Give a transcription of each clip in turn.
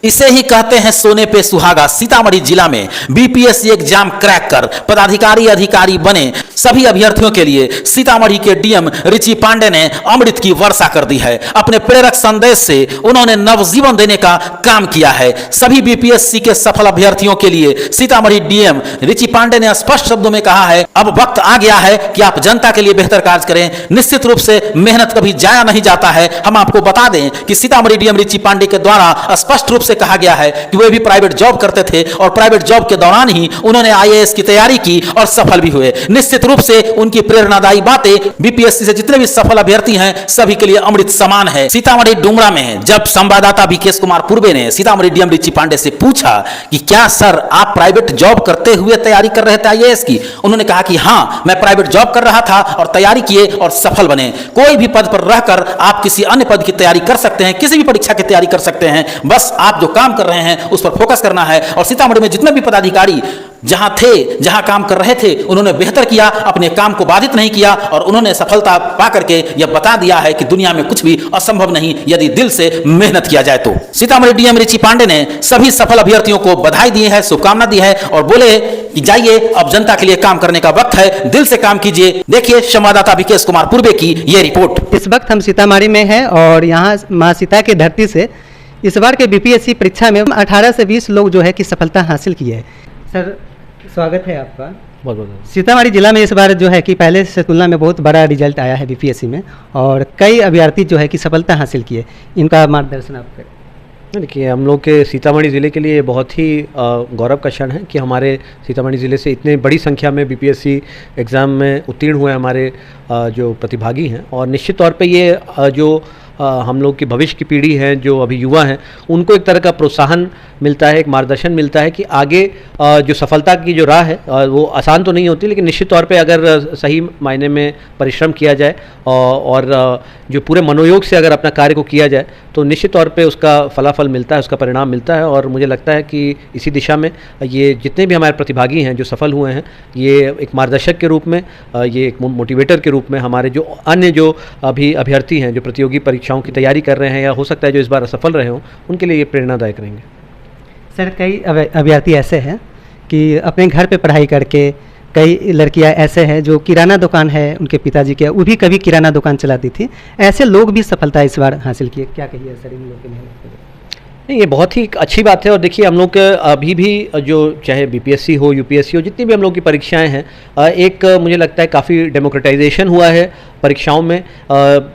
इसे ही कहते हैं सोने पे सुहागा। सीतामढ़ी जिला में बीपीएससी एग्जाम क्रैक कर पदाधिकारी अधिकारी बने सभी अभ्यर्थियों के लिए सीतामढ़ी के डीएम रिची पांडे ने अमृत की वर्षा कर दी है। अपने प्रेरक संदेश से उन्होंने नवजीवन देने का काम किया है। सभी बीपीएससी के सफल अभ्यर्थियों के लिए सीतामढ़ी डीएम रिची पांडे ने स्पष्ट शब्दों में कहा है, अब वक्त आ गया है कि आप जनता के लिए बेहतर कार्य करें। निश्चित रूप से मेहनत कभी जाया नहीं जाता है। हम आपको बता दें कि सीतामढ़ी डीएम रिची पांडे के द्वारा स्पष्ट रूप से कहा गया है कि वे भी प्राइवेट जॉब करते थे और प्राइवेट जॉब के दौरान ही उन्होंने आईएएस की तैयारी की और सफल भी हुए। निश्चित रूप से उनकी प्रेरणादायी बातें बीपीएससी से जितने भी सफल अभ्यर्थी हैं सभी के लिए अमृत समान है। सीतामढ़ी डुमरा में जब संवाददाता विकेश कुमार पूर्वे ने सीतामढ़ी डीएम रिची पांडे से पूछा कि क्या सर आप प्राइवेट जॉब करते हुए तैयारी कर रहे थे आईएएस की, उन्होंने कहा कि हाँ, मैं प्राइवेट जॉब कर रहा था और तैयारी किए और सफल बने। कोई भी पद पर रहकर आप किसी अन्य पद की तैयारी कर सकते हैं, किसी भी परीक्षा की तैयारी कर सकते हैं, बस आप जो काम कर रहे हैं उस पर फोकस करना है। और सीतामढ़ी में जितने भी पदाधिकारी जहां थे, जहां काम कर रहे थे, उन्होंने बेहतर किया, अपने काम को बाधित नहीं किया और उन्होंने सफलता पा करके यह बता दिया है कि दुनिया में कुछ भी असंभव नहीं यदि दिल से मेहनत किया जाए तो। सीतामढ़ी डीएम रिची पांडे ने सभी सफल अभ्यर्थियों को बधाई दी है, शुभकामना दी है और बोले कि जाइए अब जनता के लिए काम करने का वक्त है, दिल से काम कीजिए। देखिए संवाददाता विकेश कुमार पूर्वे की यह रिपोर्ट। इस वक्त हम सीतामढ़ी में हैं और यहाँ माँ सीता की धरती से इस बार के बीपीएससी परीक्षा में 18 से 20 लोग जो है कि सफलता हासिल की है। सर स्वागत है आपका। बहुत बहुत। सीतामढ़ी जिला में इस बार जो है कि पहले से तुलना में बहुत बड़ा रिजल्ट आया है बीपीएससी में और कई अभ्यर्थी जो है कि सफलता हासिल किए, इनका मार्गदर्शन आप करें। देखिए, हम लोग के सीतामढ़ी ज़िले के लिए बहुत ही गौरव का क्षण है कि हमारे सीतामढ़ी ज़िले से इतने बड़ी संख्या में बीपीएससी एग्ज़ाम में उत्तीर्ण हुए हमारे जो प्रतिभागी हैं। और निश्चित तौर पे ये जो हम लोग की भविष्य की पीढ़ी है, जो अभी युवा हैं, उनको एक तरह का प्रोत्साहन मिलता है, एक मार्गदर्शन मिलता है कि आगे जो सफलता की जो राह है वो आसान तो नहीं होती, लेकिन निश्चित तौर पे अगर सही मायने में परिश्रम किया जाए और जो पूरे मनोयोग से अगर अपना कार्य को किया जाए तो निश्चित तौर पे उसका फलाफल मिलता है, उसका परिणाम मिलता है। और मुझे लगता है कि इसी दिशा में ये जितने भी हमारे प्रतिभागी हैं जो सफल हुए हैं, ये एक मार्गदर्शक के रूप में, ये एक मोटिवेटर के रूप में हमारे जो अन्य जो अभी अभ्यर्थी हैं जो प्रतियोगी परीक्षाओं की तैयारी कर रहे हैं या हो सकता है जो इस बार असफल रहे हों, उनके लिए ये प्रेरणादायक रहेंगे। सर कई अभ्यर्थी ऐसे हैं कि अपने घर पे पढ़ाई करके, कई लड़कियां ऐसे हैं जो किराना दुकान है उनके पिताजी के, वो भी कभी किराना दुकान चलाती थी, ऐसे लोग भी सफलता इस बार हासिल किए। क्या कहिए सर इन लोगों की मेहनत के? नहीं, ये बहुत ही अच्छी बात है। और देखिए, हम लोग के अभी भी जो चाहे बीपीएससी हो, यूपीएससी हो, जितनी भी हम लोग की परीक्षाएं हैं, एक मुझे लगता है काफ़ी डेमोक्रेटाइजेशन हुआ है परीक्षाओं में,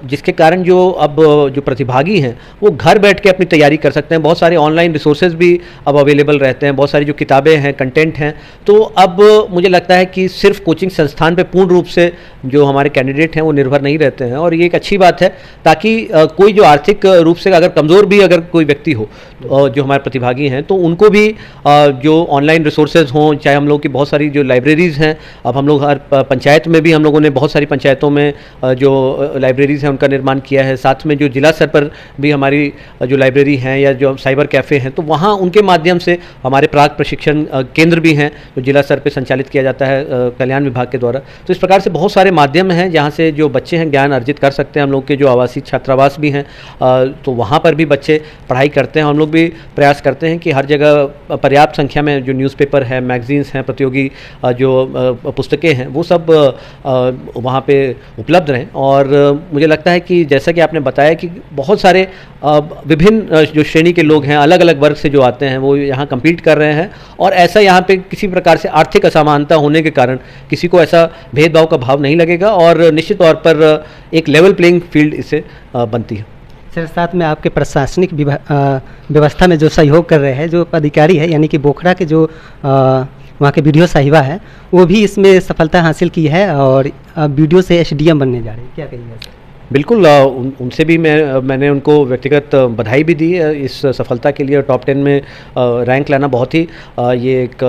जिसके कारण जो प्रतिभागी हैं वो घर बैठ के अपनी तैयारी कर सकते हैं। बहुत सारे ऑनलाइन रिसोर्सेज भी अब अवेलेबल रहते हैं, बहुत सारी जो किताबें हैं, कंटेंट हैं। तो अब मुझे लगता है कि सिर्फ कोचिंग संस्थान पे पूर्ण रूप से जो हमारे कैंडिडेट हैं वो निर्भर नहीं रहते हैं, और ये एक अच्छी बात है ताकि कोई जो आर्थिक रूप से अगर कमज़ोर भी अगर कोई व्यक्ति हो, जो हमारे प्रतिभागी हैं, तो उनको भी जो ऑनलाइन रिसोर्सेज हों, चाहे हम लोग की बहुत सारी जो लाइब्रेरीज़ हैं, अब हम लोग हर पंचायत में भी हम लोगों ने बहुत सारी पंचायतों में जो लाइब्रेरीज़ हैं उनका निर्माण किया है। साथ में जो जिला स्तर पर भी हमारी जो लाइब्रेरी हैं या जो साइबर कैफ़े हैं, तो वहाँ उनके माध्यम से हमारे प्राक प्रशिक्षण केंद्र भी हैं जो जिला स्तर पर संचालित किया जाता है कल्याण विभाग के द्वारा। तो इस प्रकार से बहुत सारे माध्यम हैं जहाँ से जो बच्चे हैं ज्ञान अर्जित कर सकते हैं। हम लोग के जो आवासीय छात्रावास भी हैं, तो वहाँ पर भी बच्चे पढ़ाई करते हैं। हम लोग भी प्रयास करते हैं कि हर जगह पर्याप्त संख्या में जो न्यूज़पेपर है, मैगजीन्स हैं, प्रतियोगी जो पुस्तकें हैं, वो सब वहाँ पे उपलब्ध रहें। और मुझे लगता है कि जैसा कि आपने बताया कि बहुत सारे विभिन्न जो श्रेणी के लोग हैं, अलग अलग वर्ग से जो आते हैं, वो यहाँ कम्पीट कर रहे हैं। और ऐसा यहाँ पे किसी प्रकार से आर्थिक असमानता होने के कारण किसी को ऐसा भेदभाव का भाव नहीं लगेगा और निश्चित तौर पर एक लेवल प्लेइंग फील्ड इससे बनती है। सर साथ में आपके प्रशासनिक व्यवस्था में जो सहयोग कर रहे हैं जो अधिकारी है, यानी कि बोखरा के जो वहाँ के बीडीओ साहिबा है, वो भी इसमें सफलता हासिल की है और बीडीओ से एसडीएम बनने जा रहे हैं। क्या कहिएगा? बिल्कुल, उनसे भी मैंने उनको व्यक्तिगत बधाई भी दी है इस सफलता के लिए। टॉप 10 में रैंक लाना बहुत ही ये एक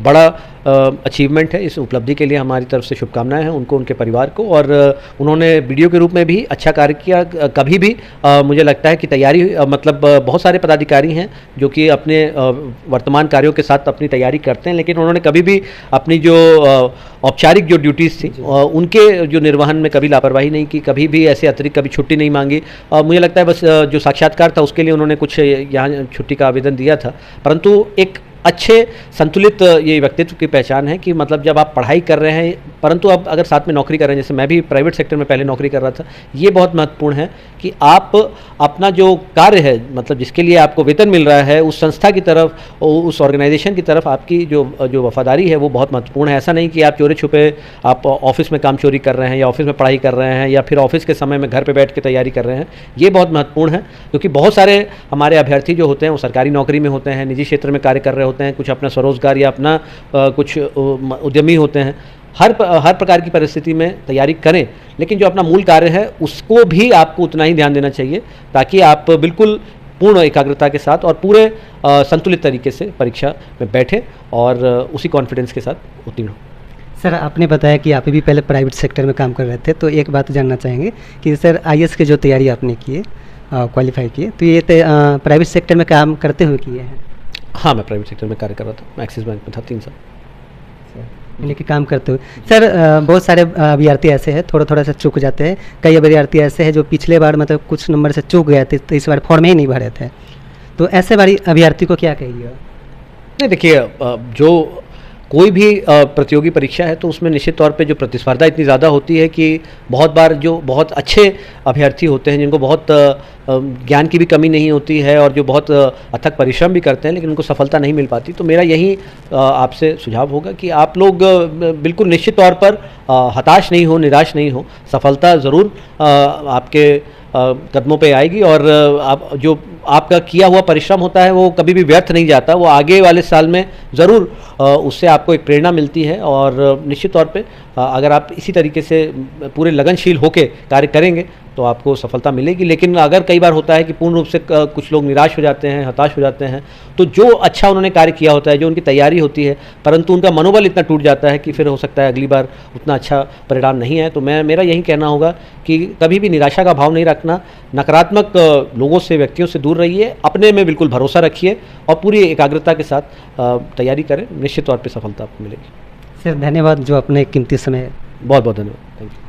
बड़ा अचीवमेंट है, इस उपलब्धि के लिए हमारी तरफ से शुभकामनाएं हैं उनको, उनके परिवार को। और उन्होंने बीडीओ के रूप में भी अच्छा कार्य किया। कभी भी मुझे लगता है कि तैयारी मतलब बहुत सारे पदाधिकारी हैं जो कि अपने वर्तमान कार्यों के साथ अपनी तैयारी करते हैं, लेकिन उन्होंने कभी भी अपनी जो औपचारिक जो ड्यूटीज़ थी उनके जो निर्वहन में कभी लापरवाही नहीं की, कभी भी ऐसे अतिरिक्त कभी छुट्टी नहीं मांगी। मुझे लगता है बस जो साक्षात्कार था उसके लिए उन्होंने कुछ यहाँ छुट्टी का आवेदन दिया था, परंतु एक अच्छे संतुलित ये व्यक्तित्व की पहचान है कि मतलब जब आप पढ़ाई कर रहे हैं परंतु अब अगर साथ में नौकरी कर रहे हैं, जैसे मैं भी प्राइवेट सेक्टर में पहले नौकरी कर रहा था, ये बहुत महत्वपूर्ण है कि आप अपना जो कार्य है मतलब जिसके लिए आपको वेतन मिल रहा है उस संस्था की तरफ, उस ऑर्गेनाइजेशन की तरफ आपकी जो वफादारी है वो बहुत महत्वपूर्ण है। ऐसा नहीं कि आप चोरी छुपे आप ऑफिस में काम चोरी कर रहे हैं या ऑफिस में पढ़ाई कर रहे हैं या फिर ऑफिस के समय में घर पर बैठ के तैयारी कर रहे हैं। ये बहुत महत्वपूर्ण है क्योंकि बहुत सारे हमारे अभ्यर्थी जो होते हैं वो सरकारी नौकरी में होते हैं, निजी क्षेत्र में कार्य कर रहे होते हैं, कुछ अपना स्वरोजगार या अपना कुछ उद्यमी होते हैं। हर प्रकार की परिस्थिति में तैयारी करें, लेकिन जो अपना मूल कार्य है उसको भी आपको उतना ही ध्यान देना चाहिए ताकि आप बिल्कुल पूर्ण एकाग्रता के साथ और पूरे संतुलित तरीके से परीक्षा में बैठें और उसी कॉन्फिडेंस के साथ उत्तीर्ण हो। सर, आपने बताया कि आप भी पहले प्राइवेट सेक्टर में काम कर रहे थे, तो एक बात जानना चाहेंगे कि सर आईएएस की जो तैयारी आपने की है, क्वालिफाई किए, तो ये प्राइवेट सेक्टर में काम करते हुए किए हैं? हाँ, मैं प्राइवेट सेक्टर में कार्य कर रहा था, मैं एक्सिस बैंक में था 3 साल। यानी कि काम करते हुए सर बहुत सारे अभ्यर्थी ऐसे हैं थोड़ा सा चूक जाते हैं, कई अभ्यर्थी ऐसे हैं जो पिछले बार मतलब कुछ नंबर से चूक गए थे तो इस बार फॉर्म ही नहीं भरे थे, तो ऐसे बारी अभ्यर्थी को क्या कहिएगा? नहीं, देखिए जो कोई भी प्रतियोगी परीक्षा है तो उसमें निश्चित तौर पे जो प्रतिस्पर्धा इतनी ज़्यादा होती है कि बहुत बार जो बहुत अच्छे अभ्यर्थी होते हैं जिनको बहुत ज्ञान की भी कमी नहीं होती है और जो बहुत अथक परिश्रम भी करते हैं लेकिन उनको सफलता नहीं मिल पाती। तो मेरा यही आपसे सुझाव होगा कि आप लोग बिल्कुल निश्चित तौर पर हताश नहीं हो, निराश नहीं हो, सफलता ज़रूर आपके कदमों पे आएगी और आप जो आपका किया हुआ परिश्रम होता है वो कभी भी व्यर्थ नहीं जाता, वो आगे वाले साल में ज़रूर उससे आपको एक प्रेरणा मिलती है और निश्चित तौर पे अगर आप इसी तरीके से पूरे लगनशील होकर कार्य करेंगे तो आपको सफलता मिलेगी। लेकिन अगर कई बार होता है कि पूर्ण रूप से कुछ लोग निराश हो जाते हैं, हताश हो जाते हैं, तो जो अच्छा उन्होंने कार्य किया होता है, जो उनकी तैयारी होती है, परंतु उनका मनोबल इतना टूट जाता है कि फिर हो सकता है अगली बार उतना अच्छा परिणाम नहीं है। तो मेरा यही कहना होगा कि कभी भी निराशा का भाव नहीं रखना, नकारात्मक लोगों से, व्यक्तियों से दूर रहिए, अपने में बिल्कुल भरोसा रखिए और पूरी एकाग्रता के साथ तैयारी करें, निश्चित तौर पर सफलता आपको मिलेगी। सर धन्यवाद जो अपने कीमती समय। बहुत बहुत धन्यवाद, थैंक यू।